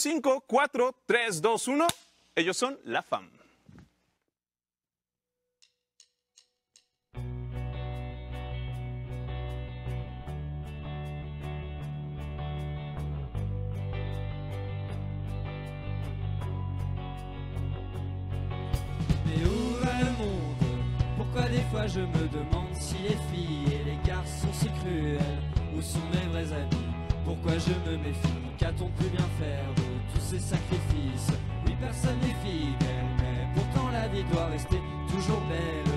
5, 4, 3, 2, 1. Ellos son La Femme. Mais où va le monde? Pourquoi des fois je me demande si les filles et les garçons si cruels? Où sont mes vrais amis? Pourquoi je me méfie? Qu'a-t-on pu bien faire de tous ces sacrifices? Oui, personne n'est fidèle, mais pourtant la vie doit rester toujours belle.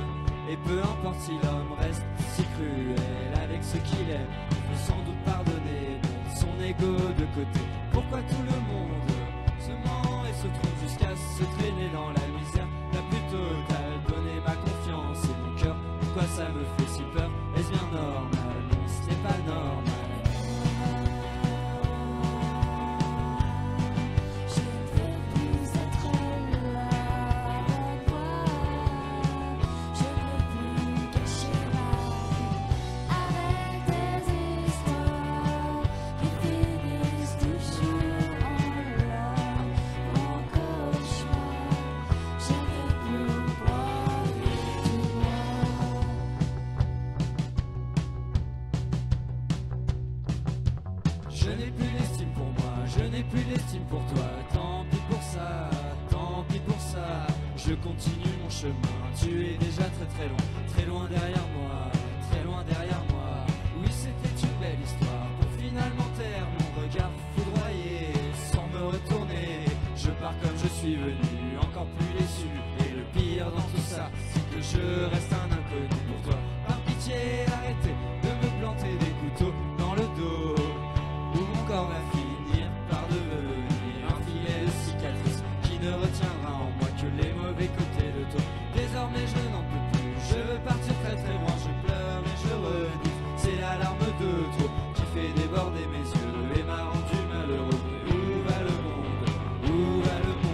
Et peu importe si l'homme reste si cruel avec ce qu'il aime, il faut sans doute pardonner, mettre son ego de côté. Pourquoi tout le monde se ment et se trompe jusqu'à se traîner dans la misère la plus totale? Donner ma confiance et mon cœur, pourquoi ça me fait si peur? Est-ce bien normal? Non, ce n'est pas normal. Je n'ai plus d'estime pour moi, je n'ai plus d'estime pour toi. Tant pis pour ça, tant pis pour ça. Je continue mon chemin, tu es déjà très loin derrière moi, très loin derrière moi. Oui, c'était une belle histoire pour finalement taire mon regard foudroyé. Sans me retourner, je pars comme je suis venu, encore plus déçu. Et le pire dans tout ça, c'est que je reste un inconnu pour toi. Par pitié, arrêtez de me planter des couteaux dans le dos. Où mon corps va finir par devenir un filet de cicatrices qui ne retiendra en moi que les mauvais côtés de toi. Désormais je n'en peux plus, je veux partir très loin, je pleure et je renifle. C'est la larme de trop qui fait déborder mes yeux et m'a rendu malheureux. Mais où va le monde? Où va le monde?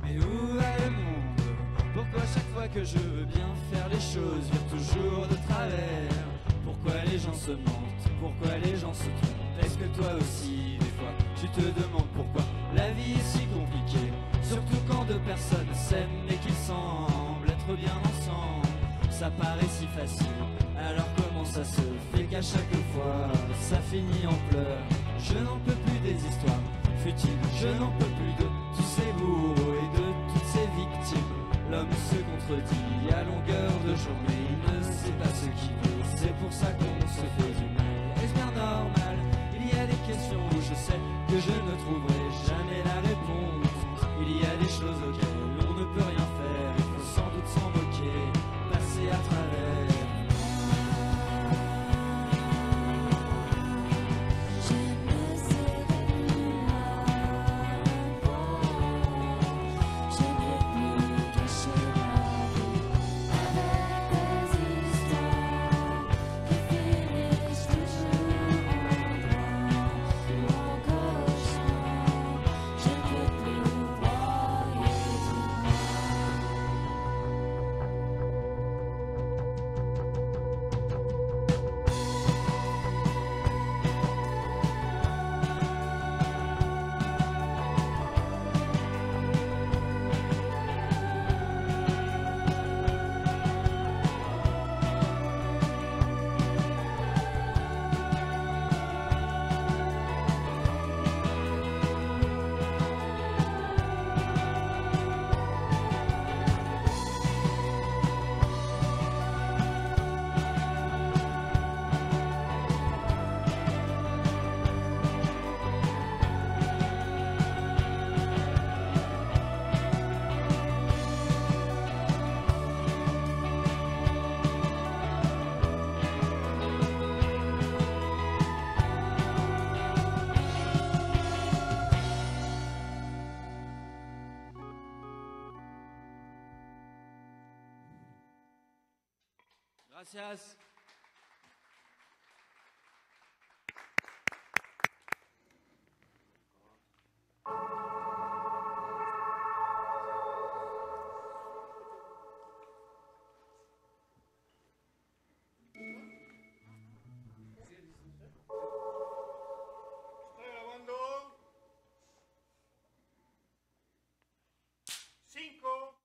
Mais où va le monde? Pourquoi chaque fois que je veux bien faire les choses vire toujours de travers? Pourquoi les gens se mentent? Pourquoi les gens se trompent? Est-ce que toi aussi, des fois, tu te demandes pourquoi la vie est si compliquée? Surtout quand deux personnes s'aiment et qu'ils semblent être bien ensemble. Ça paraît si facile, alors comment ça se fait qu'à chaque fois ça finit en pleurs? Je n'en peux plus des histoires futiles, je n'en peux plus de tous ces bourreaux et de toutes ces victimes. L'homme se contredit à longueur de journée, il ne sait pas ce qu'il veut, c'est pour ça qu'on se fait du mal. Est-ce bien normal? Il y a des questions où je sais que je ne trouverai jamais la réponse. Il y a des choses auxquelles on ne peut rien faire, il faut sans doute s'en moquer, passer à travers. Gracias. Estoy grabando. 5, 4, 3.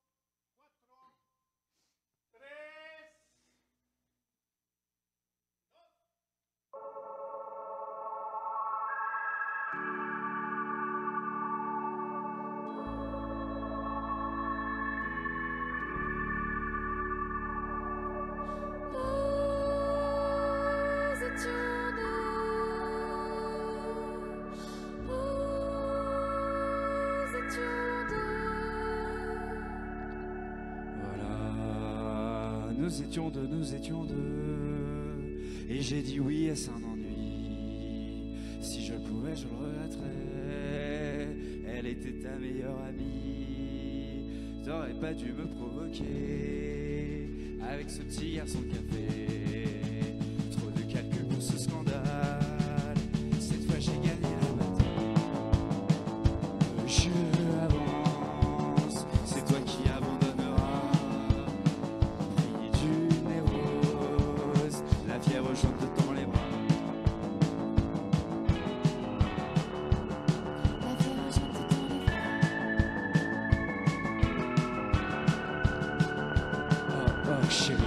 Voilà, nous étions deux, et j'ai dit oui, est-ce un ennui? Si je le pouvais, je le regretterais. Elle était ta meilleure amie. T'aurais pas dû me provoquer avec ce petit garçon de café. Trop de calculs pour ce scandale. Cette fois j'ai gagné la bataille. Le jeu avance, c'est toi qui abandonneras. Prix du névrose, la fièvre jaune te tend les bras. Oh chérie,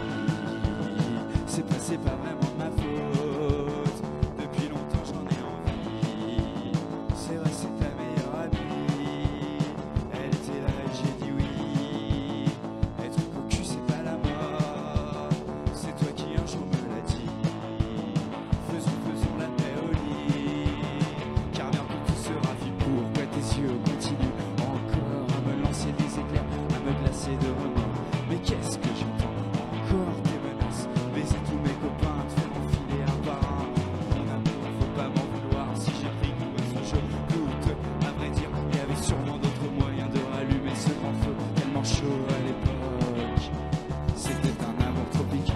c'est pas vraiment de ma faute. Depuis longtemps j'en ai envie. C'est vrai c'est ta meilleure amie. Elle était là et j'ai dit oui. Être cocu c'est pas la mort. C'est toi qui un jour me l'as dit. Faisons la paix au lit. Car bientôt tout sera fini. Pourquoi tes yeux continuent encore à me lancer des éclairs, à me glacer de remords? Mais qu'est-ce que j'entends? Encore tes menaces, baiser tous mes copains, te faire enfiler un par un. Mon amour, faut pas m'en vouloir si j'ai pris goût à ce jeu. Doute, à vrai dire, il y avait sûrement d'autres moyens de rallumer ce grand feu. Tellement chaud à l'époque, c'était un amour tropical.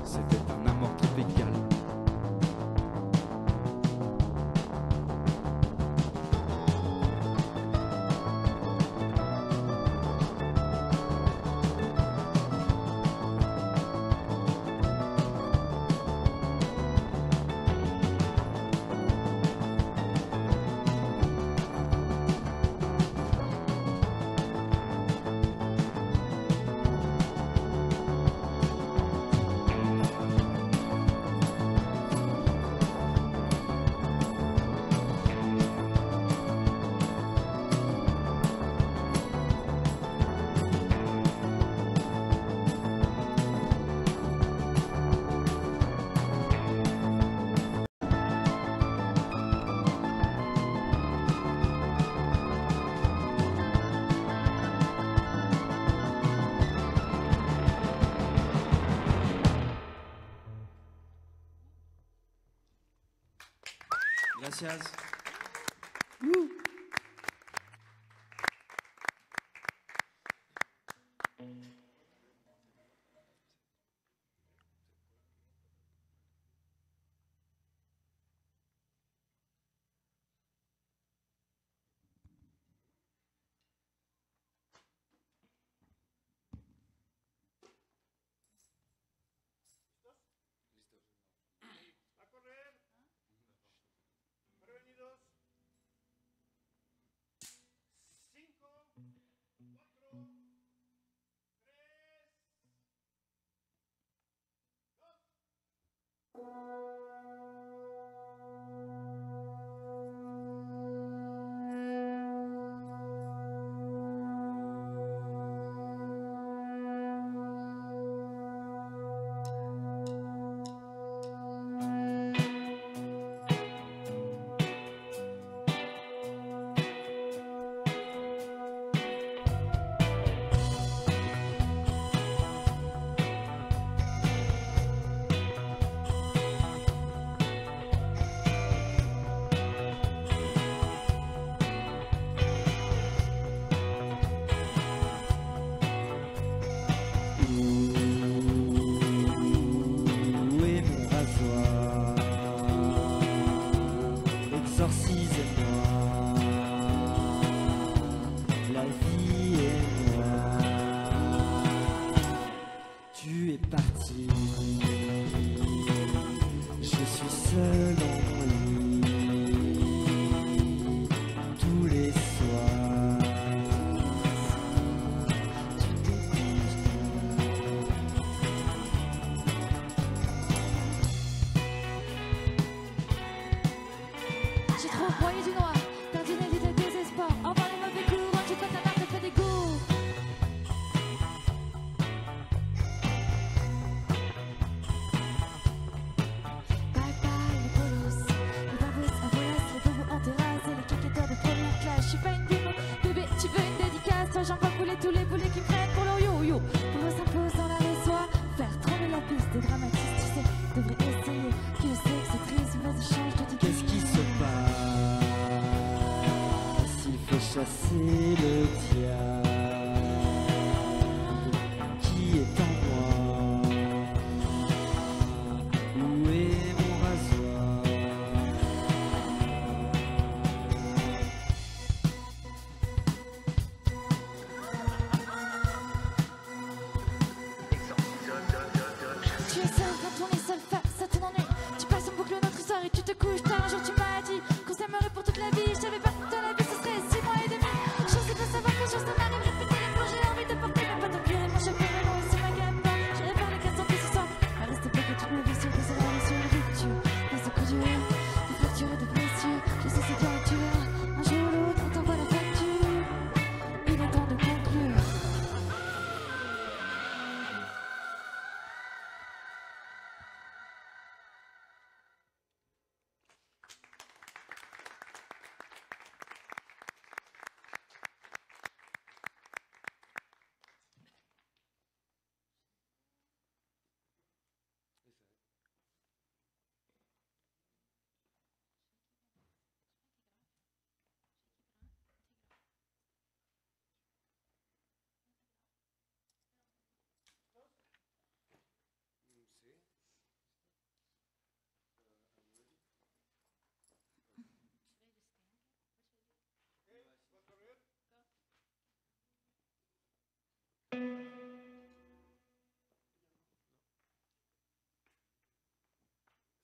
C'était un amour tropical. Gracias. A correr. Prevenidos. seul dans mon lit tous les soirs. J'ai trop broyé du noir, perdu une vie de désespoir. Au revoir les mauvais coups, tu crois que ta mère te fait des coups. Bye bye les bolos, les barbus à volasse, les bobos en terrasse et les quéquetteurs de première classe. Je suis pas une démo, bébé, tu veux une dédicace? Toi j'en vois couler tous les boulets qui me prennent pour leur yo-yo. Pour eux s'impose dans la résoie, faire trembler la piste des dramatistes, tu sais, devrais essayer. Que je sais que c'est triste, mais vas-y change de dis. Qu'est-ce qui se passe? Il faut chasser le diable qui est en moi. Où est mon rasoir? Tu es seul quand on est seul face à ton ennui. Tu passes en boucle notre histoire et tu te couches tard. Un jour tu m'as dit qu'on s'aimerait pour toute la vie. Je savais pas que dans la vie ce serait 6 mois et demi. Je sais pas savoir que je m'arrive répéter les mots. J'ai envie de porter mes pattes en cuir et mon cheveu melon sur ma gamme. J'irai faire les 400 que ce soir. À rester bloqué toute ma vie sur des erreurs et sur une rupture. Dans ce coup dur, des fractures et des blessures. Je sais c'est bien que tu verras. Un jour ou l'autre on t'envoie la facture. Il est temps de conclure.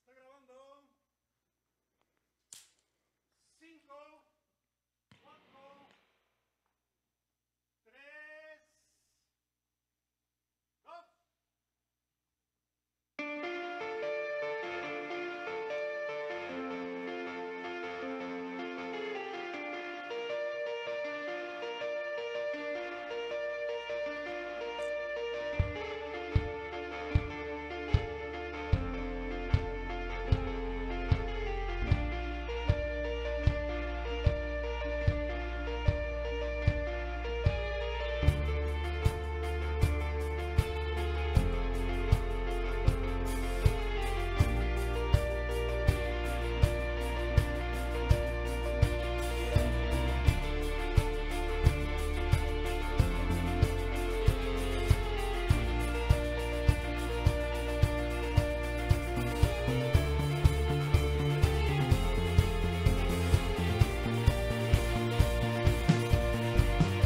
Está grabando. 5, 4, 3, 2.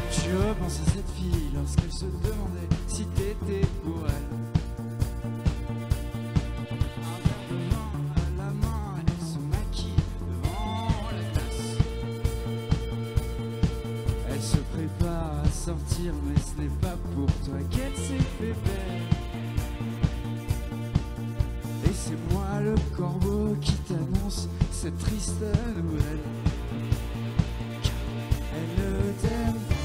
Je repense à cette fille lorsqu'elle se demandait si t'étais pour elle. Un verre de vin à la main, elle se maquille devant la glace. Elle se prépare à sortir, mais ce n'est pas pour toi qu'elle s'est fait belle. Et c'est moi le corbeau qui t'annonce cette triste nouvelle. Elle ne t'aime pas.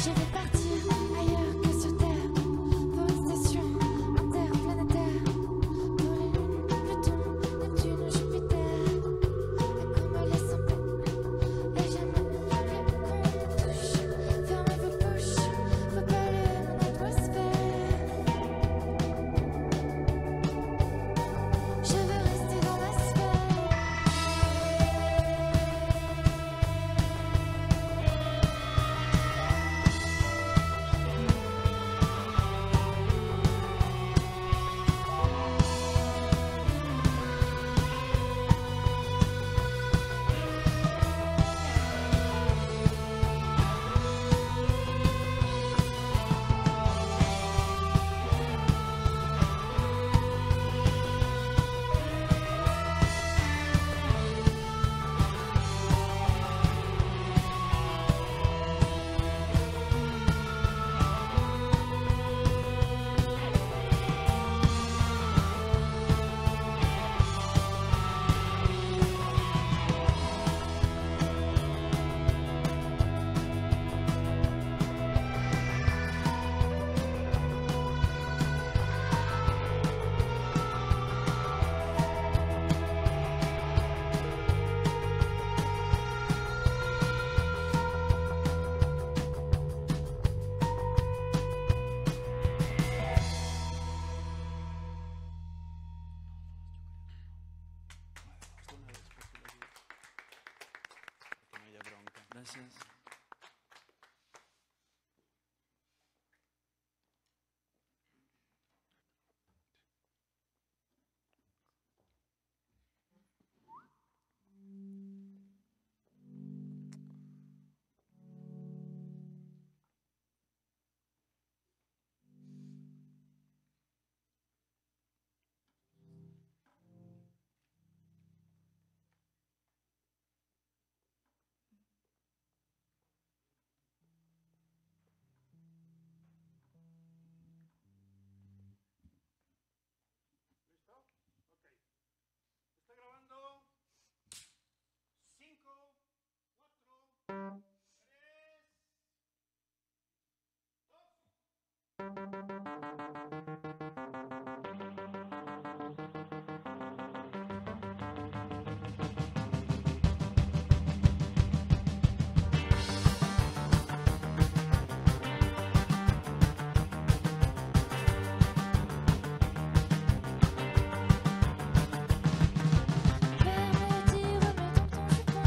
Je vais partir ailleurs que sur Terre, pour une station interplanétaire, pour les lunes, Pluton, Neptune, Jupiter, et qu'on me laisse en paix, et jamais plus qu'on me touche. Fermez vos bouches, faut polluer mon atmosphère. Je veux rester dans ma sphère. Que no haya bronca. Gracias. ¿Listo? Ok. Está grabando. 5, 4, 3, 2. Père me dit remets donc ton jupon,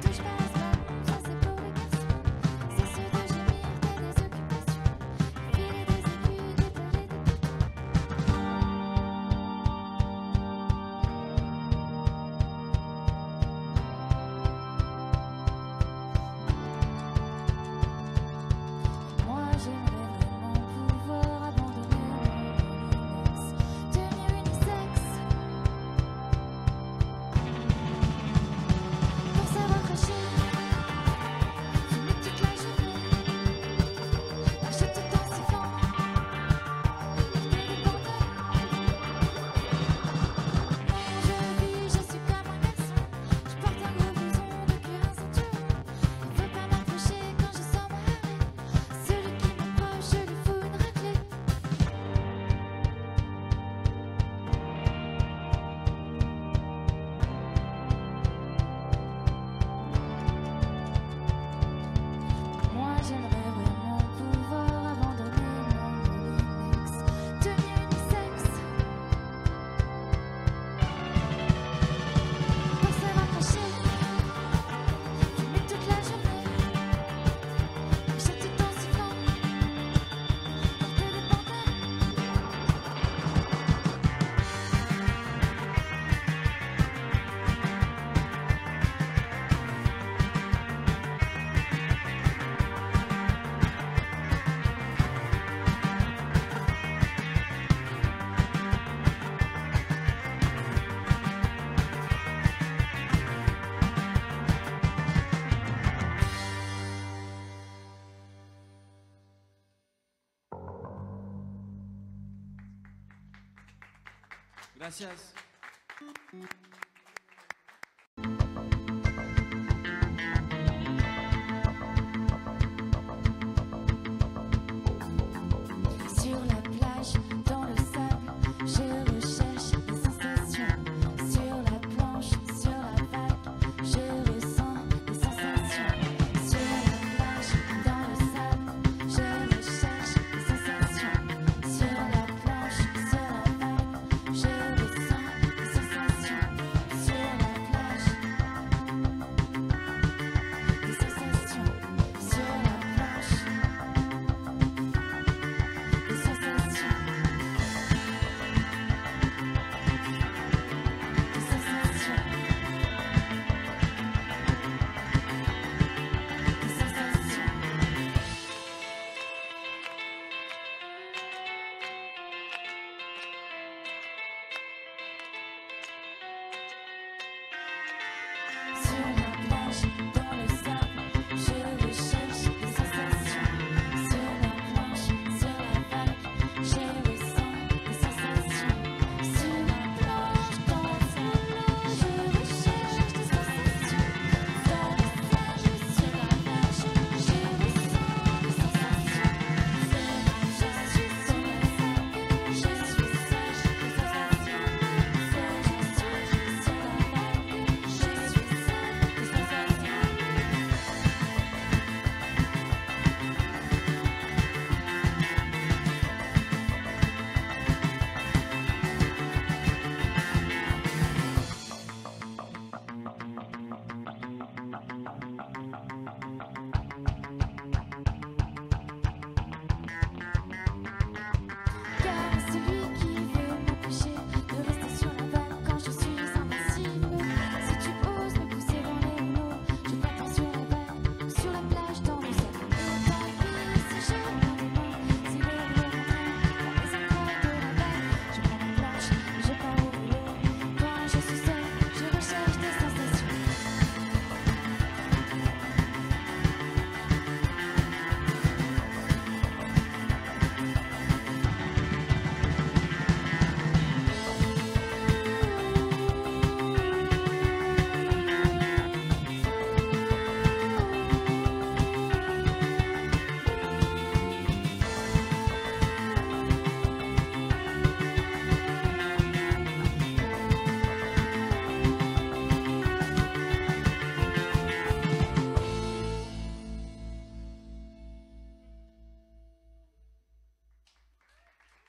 touche pas à ce ballon, ça c'est pour les garçons. Cesse de gémir, t'as des occupations, filer des écus, déballer des pitons. Moi j'aimerais vraiment pouvoir abandonner mon ex, tenue unisexe. Pour savoir cracher, fumer toute la journée, marcher tout en sifflant, porter des pantalons. Je vis, je suis comme un garçon, je porte un gros blouson de cuir, un ceinturon. Il faut pas m'approcher quand je sors mon harnais, celui qui m'approche, je lui fous une raclée. Moi j'aimerais vraiment pouvoir abandonner mon ex, tenue unisexe. Pour savoir cracher, fumer toute la journée, marcher tout en sifflant, porter des pantalons. Gracias.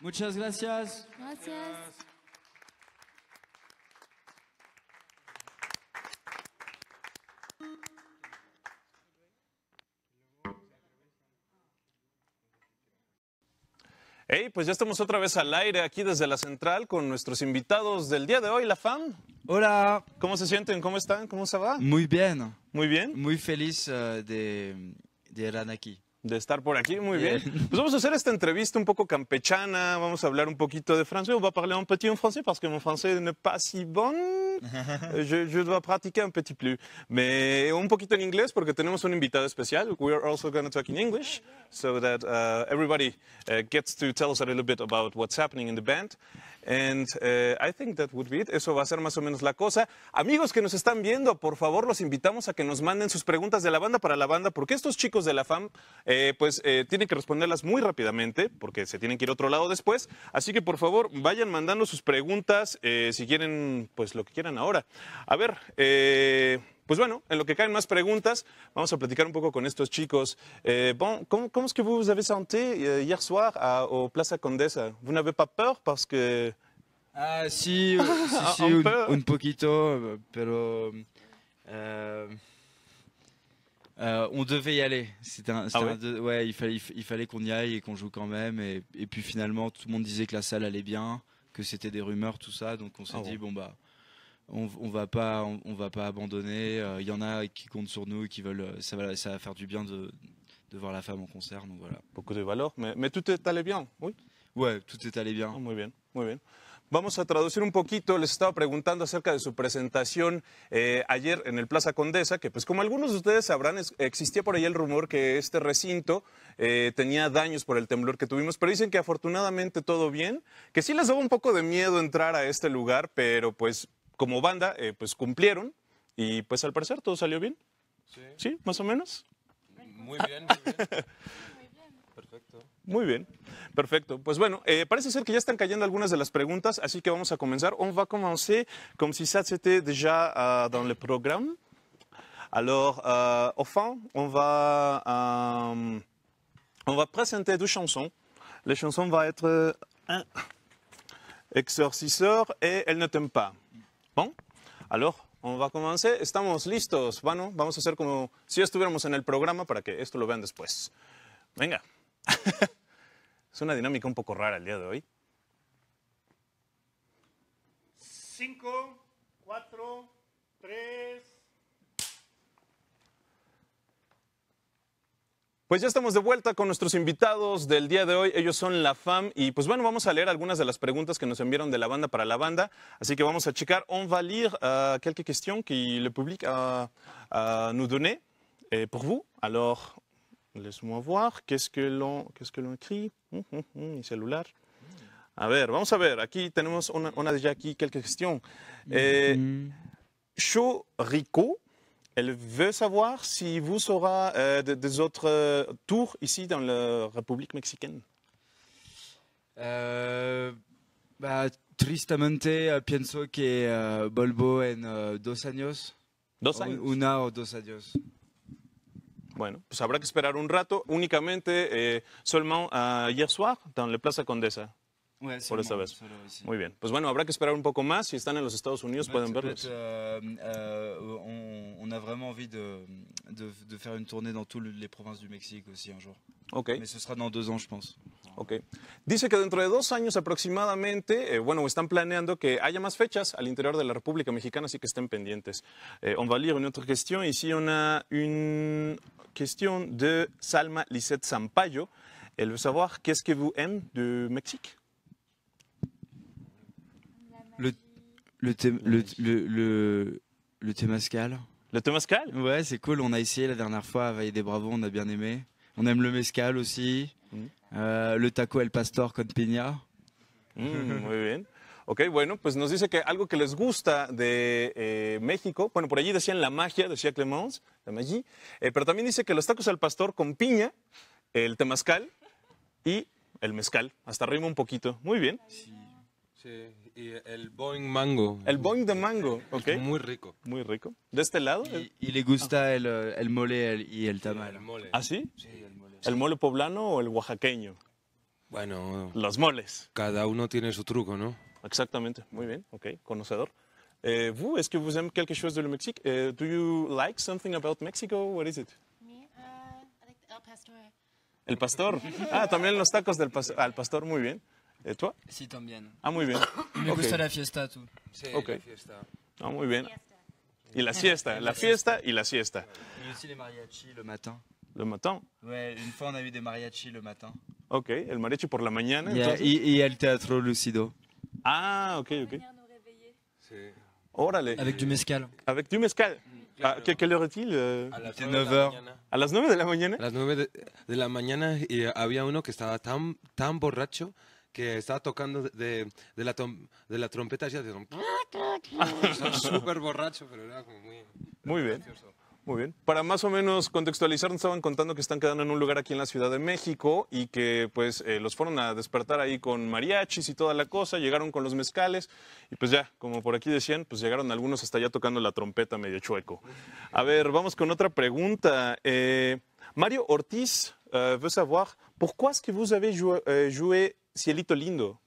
Muchas gracias. Gracias. Hey, pues ya estamos otra vez al aire aquí desde la central con nuestros invitados del día de hoy, la FAM. Hola, ¿Cómo se sienten? ¿Cómo están? ¿Cómo se va? muy bien, Muy bien. muy feliz de estar aquí. De estar por aquí, muy bien. Bien. Pues vamos a hacer esta entrevista un poco campechana, vamos a hablar un poquito de francés. On va parler un petit en français parce que mon français n'est pas si bon. Je dois pratiquer un petit plus. Mais un poquito en inglés porque tenemos un invitado especial. We are also going to talk in English so that everybody gets to tell us a little bit about what's happening in the band. And I think that would be it. Eso va a ser más o menos la cosa. Amigos que nos están viendo, por favor, los invitamos a que nos manden sus preguntas de la banda para la banda, porque estos chicos de la FAM, tienen que responderlas muy rápidamente, porque se tienen que ir a otro lado después. Así que, por favor, vayan mandando sus preguntas, si quieren, pues lo que quieran ahora. A ver, pues bueno, en lo que caen más preguntas, vamos a platicar un poco con estos chicos. Bon, ¿cómo es que vous avez senti hier soir au Plaza Condesa? Vous n'avez pas peur parce que... Ah, sí, sí, Un un, peu. un poquito, pero on devait y aller. Ouais, il fallait qu'on y aille et qu'on joue quand même. Et puis finalement, tout le monde disait que la salle allait bien, que c'était des rumeurs, tout ça. Donc on s'est dit, bon bah, on va pas abandonner. Il y en a qui comptent sur nous et qui veulent, ça va faire du bien de voir la femme en concert. Donc voilà. Beaucoup de valor, mais tout est allé bien, oui. Ouais, tout est allé bien. Ah, muy bien, muy bien. Vamos a traducir un poquito. Les estaba preguntando acerca de su presentación ayer en el Plaza Condesa, que pues como algunos de ustedes sabrán, existía por ahí el rumor que este recinto tenía daños por el temblor que tuvimos, pero dicen que afortunadamente todo bien, que sí les daba un poco de miedo entrar a este lugar, pero pues como banda pues cumplieron y pues al parecer todo salió bien. Sí, ¿Sí? ¿Más o menos? muy bien, muy bien. Perfecto. Muy bien, perfecto. Pues bueno, parece ser que ya están cayendo algunas de las preguntas, así que vamos a comenzar. On va commencer comme si ça c'était déjà dans le programme. Alors, au fond, on va présenter deux chansons. La chanson va être un exorciseur et Elle ne t'aime pas. Bon, alors, on va commencer. Estamos listos. Bueno, vamos a hacer como si ya estuviéramos en el programa para que esto lo vean después. Venga. Es una dinámica un poco rara el día de hoy. 5, 4, 3. Pues ya estamos de vuelta con nuestros invitados del día de hoy. Ellos son la FAM y pues bueno, vamos a leer algunas de las preguntas que nos enviaron de la banda para la banda. Así que vamos a checar. On va lire quelques questions que le public a nous donné pour vous. Alors, laisse-moi voir. Qu'est-ce que l'on écrit? Mi celular. A ver, vamos a ver. Aquí tenemos una déjà aquí, quelques questions. Chorico, elle veut savoir si vous aurez des autres tours ici dans la République mexicaine. Bah, tristamente pienso que Volvo en 2 años. 2 años. Una o 2 años. Bueno, pues habrá que esperar un rato. Únicamente, seulement hier soir, dans la Plaza Condesa. Ouais, Por esta vez. solo ici. Muy bien. Pues bueno, habrá que esperar un poco más. Si están en los Estados Unidos, pueden verlos. On a vraiment envie de faire une tournée dans toutes les provinces du Mexique aussi un jour. Ok, Mais ce sera dans 2 ans, je pense. ok. Dice que dentro de 2 años aproximadamente, bueno, están planeando que haya más fechas al interior de la República Mexicana, así que estén pendientes. On va lire une autre question. Ici, on a une question de Salma Lisette Sampaio. Elle veut savoir qu'est-ce que vous aimez du Mexique? Le Temazcal. Le temazcal? Ouais, c'est cool. On a essayé la dernière fois à Valle des Bravos, on a bien aimé. On aime le mezcal aussi. Le taco El Pastor con piña. Muy bien. Ok, bueno, pues nos dice que algo que les gusta de México, bueno, por allí decían la magia, decía Clemence, la magie, pero también dice que los tacos al pastor con piña, el temazcal y el mezcal. Hasta rima un poquito. Muy bien. Sí, y el Boing Mango. El boing de mango, ok. Muy rico. Muy rico. ¿De este lado? Y le gusta el mole y el tamal. El mole. ¿Ah, sí? Sí, el mole. ¿El mole poblano o el oaxaqueño? Bueno, Los moles. cada uno tiene su truco, ¿no? Exactamente. Muy bien. Ok, conocedor. Vous, est-ce que vous aimez quelque chose de le Mexique? Do you like something about Mexico? What is it? Me, I like the El Pastor. El pastor. Ah, también los tacos al pastor. Muy bien. ¿Tú? Si, también. Ah, muy bien. Me Ok. gusta la fiesta, tú. Sí, Ok. la fiesta. Ah, muy bien. Y la siesta. La fiesta y la siesta. Et aussi les mariachis le matin. Le matin. Ouais, une fois on a eu des mariachis le matin. Ok, el mariachi por la mañana. Yeah, entonces. y el teatro Lucido. Ah, ok, ok. Sí. Órale. Avec du mezcal. Avec du mezcal. Claro. Ah, ¿qué hora est-il? A las De 9 de 9 la heures. mañana. ¿A las 9 de la mañana? A las 9 de la mañana y había uno que estaba tan borracho que estaba tocando de la trompeta y hacía súper borracho, pero era como muy... Muy bien. Muy bien. Para más o menos contextualizar, nos estaban contando que están quedando en un lugar aquí en la Ciudad de México y que pues los fueron a despertar ahí con mariachis y toda la cosa, llegaron con los mezcales y pues ya, como por aquí decían, pues llegaron algunos hasta allá tocando la trompeta medio chueco. A ver, vamos con otra pregunta. Mario Ortiz veut savoir pourquoi est-ce que vous avez joué Cielito Lindo?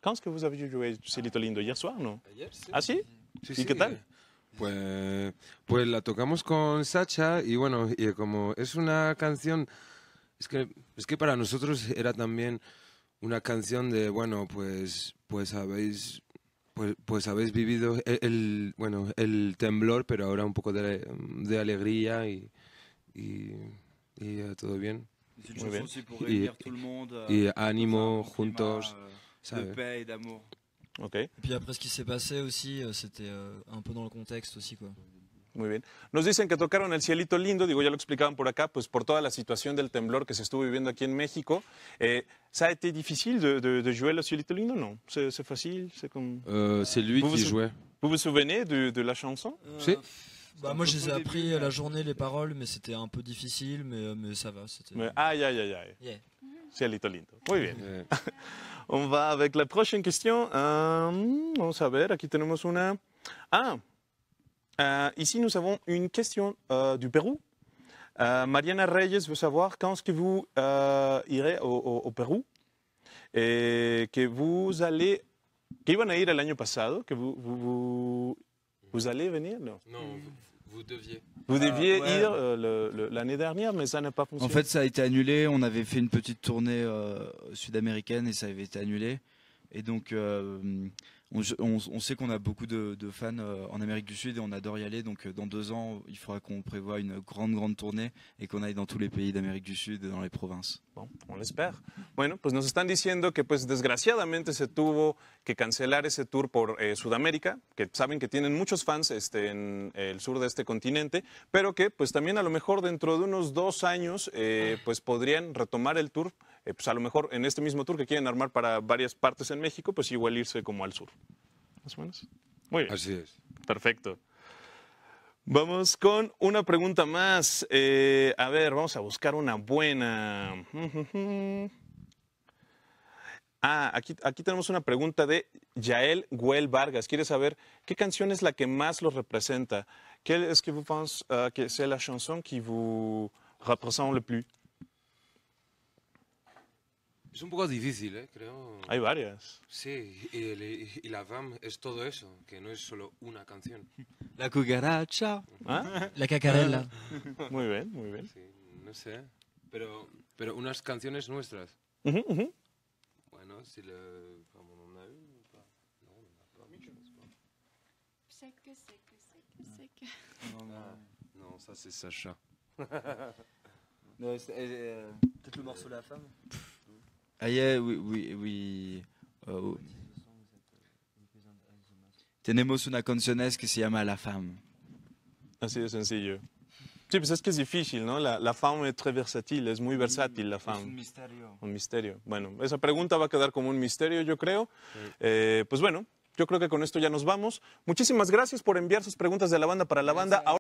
Quand est-ce que vous avez joué Cielito Lindo? Hier soir, ¿no? Ayer, sí. ¿Ah, sí? Sí, ¿Y sí. qué tal? Pues la tocamos con Sacha y bueno, y como es una canción, es que para nosotros era también una canción de, bueno, pues habéis vivido el temblor, pero ahora un poco de alegría y todo bien. C'est une Muy chanson bien. aussi pour réunir tout le monde. Y ánimo un climat, juntos, de ¿sabes? paix et d'amour. Ok. Et puis après ce qui s'est passé aussi, c'était un peu dans le contexte aussi quoi. Muy bien. Nos dicen que tocaron el Cielito Lindo, digo, ya lo explicaban por acá, pues por toda la situación del temblor que se estuvo viviendo aquí en México. ¿Ça a été difficile de jouer le Cielito Lindo? Non. C'est facile? C'est comme... C'est lui Vous qui vous- jouait. Vous vous souvenez de la chanson? Si. Bah moi je les ai appris à la journée les paroles, mais c'était un peu difficile, mais ça va. C'était... Ay, ay, ay, ay. Yeah. Cielito Lindo. Muy bien. Eh, On va avec la prochaine question. Vamos a ver, aquí tenemos una. Ici nous avons une question du Pérou. Mariana Reyes veut savoir quand est-ce que vous irez au Pérou. Que vous allez. Que iban a ir el año pasado. Que vous allez venir? Non. Non, vous deviez. Vous deviez ouais. ir l'année dernière, mais ça n'a pas fonctionné. En fait, ça a été annulé. On avait fait une petite tournée sud-américaine et ça avait été annulé. Et donc, on sait qu'on a beaucoup de fans en Amérique du Sud et on adore y aller. Donc, dans 2 ans, il faudra qu'on prévoie une grande tournée et qu'on aille dans tous les pays d'Amérique du Sud et dans les provinces. Bon, on l'espère. Bueno, pues nos están diciendo que pues desgraciadamente se tuvo que cancelar ese tour por Sudamérica, que saben que tienen muchos fans en el sur de este continente, pero que pues también a lo mejor dentro de unos 2 años pues podrían retomar el tour, pues a lo mejor en este mismo tour que quieren armar para varias partes en México, pues igual irse como al sur. Más o menos. Muy bien. Así es. Perfecto. Vamos con una pregunta más. A ver, vamos a buscar una buena. Aquí tenemos una pregunta de Yael Güell Vargas. Quiere saber qué canción es la que más los representa. Quelle est-ce que vous pensez que c'est la chanson qui vous représente le plus? Es un poco difícil, creo. Hay varias. Sí, y la fam es todo eso, que no es solo una canción. La cucaracha. ¿Ah? La cacarella. Muy bien, muy bien. Sí, no sé. Pero unas canciones nuestras. Ujú, ujú. Bueno, si le... Como on a eu, pas. Non, on en a pas mucho, n'est-ce pas? Non, ça c'est Sacha. Peut-être le morceau La Femme. Ah yeah, oui. Tenemos una canciones que se llama La Femme. Así de sencillo. Sí, pues es que es difícil, ¿no? La femme es très versátil, es muy versátil la Es femme. un misterio. Un misterio. Bueno, esa pregunta va a quedar como un misterio, yo creo. Pues bueno, yo creo que con esto ya nos vamos. Muchísimas gracias por enviar sus preguntas de la banda para la banda. Ahora